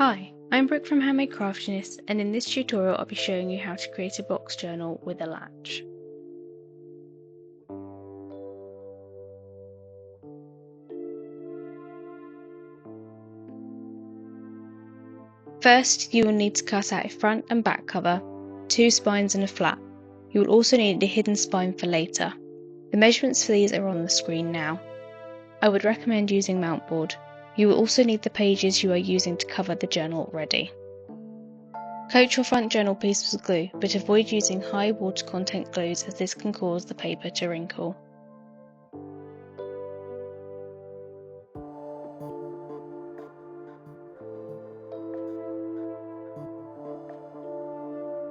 Hi, I'm Brooke from Handmade Craftiness, and in this tutorial I'll be showing you how to create a box journal with a latch. First, you will need to cut out a front and back cover, 2 spines and a flap. You will also need a hidden spine for later. The measurements for these are on the screen now. I would recommend using mount board. You will also need the pages you are using to cover the journal ready. Coat your front journal piece with glue, but avoid using high water content glues as this can cause the paper to wrinkle.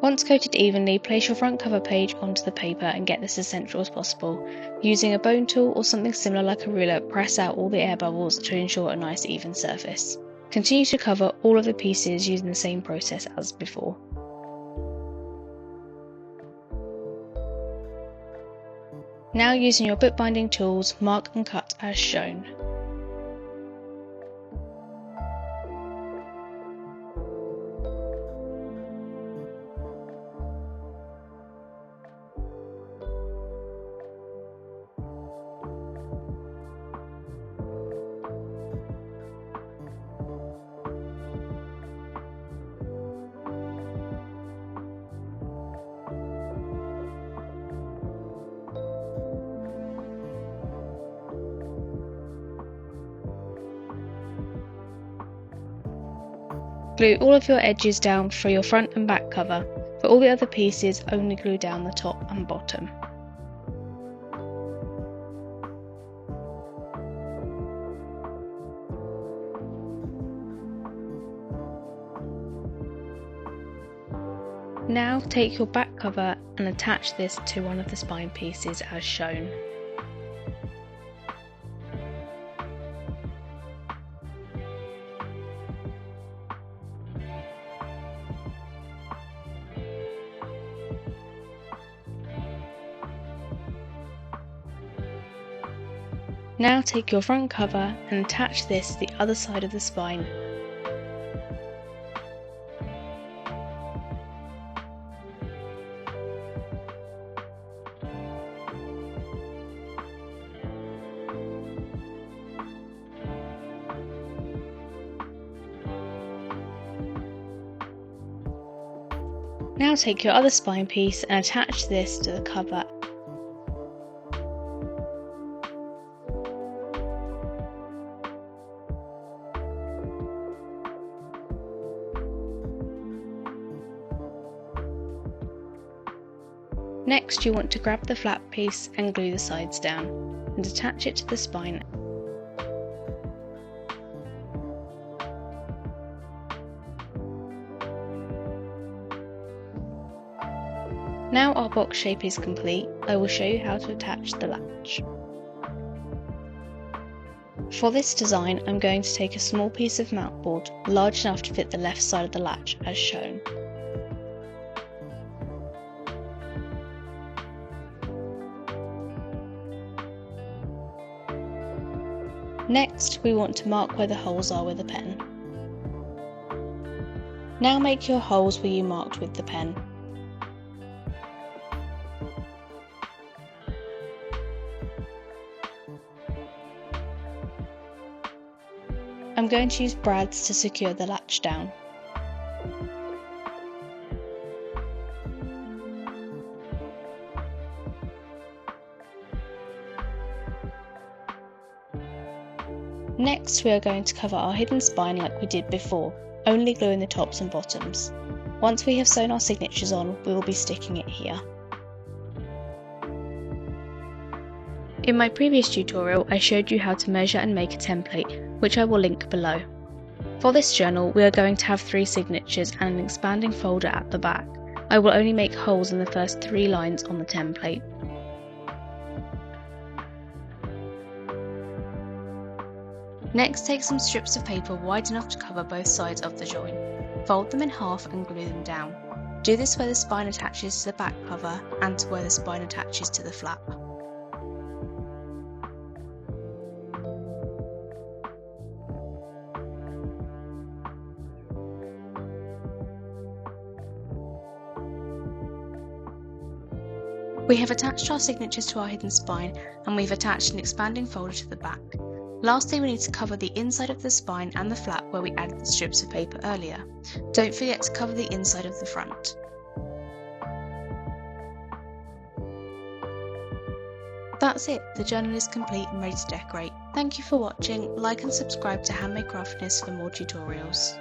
Once coated evenly, place your front cover page onto the paper and get this as central as possible. Using a bone tool or something similar like a ruler, press out all the air bubbles to ensure a nice even surface. Continue to cover all of the pieces using the same process as before. Now, using your bookbinding tools, mark and cut as shown. Glue all of your edges down for your front and back cover. For all the other pieces, only glue down the top and bottom. Now take your back cover and attach this to one of the spine pieces as shown. Now take your front cover and attach this to the other side of the spine. Now take your other spine piece and attach this to the cover. Next, you want to grab the flap piece and glue the sides down, and attach it to the spine. Now our box shape is complete, I will show you how to attach the latch. For this design, I'm going to take a small piece of mount board, large enough to fit the left side of the latch as shown. Next, we want to mark where the holes are with a pen. Now make your holes where you marked with the pen. I'm going to use brads to secure the latch down. Next, we are going to cover our hidden spine like we did before, only gluing the tops and bottoms. Once we have sewn our signatures on, we will be sticking it here. In my previous tutorial, I showed you how to measure and make a template, which I will link below. For this journal, we are going to have 3 signatures and an expanding folder at the back. I will only make holes in the first 3 lines on the template. Next, take some strips of paper wide enough to cover both sides of the join. Fold them in half and glue them down. Do this where the spine attaches to the back cover and to where the spine attaches to the flap. We have attached our signatures to our hidden spine, and we've attached an expanding folder to the back. Lastly, we need to cover the inside of the spine and the flap where we added the strips of paper earlier. Don't forget to cover the inside of the front. That's it, the journal is complete and ready to decorate. Thank you for watching, like and subscribe to Handmade Craftiness for more tutorials.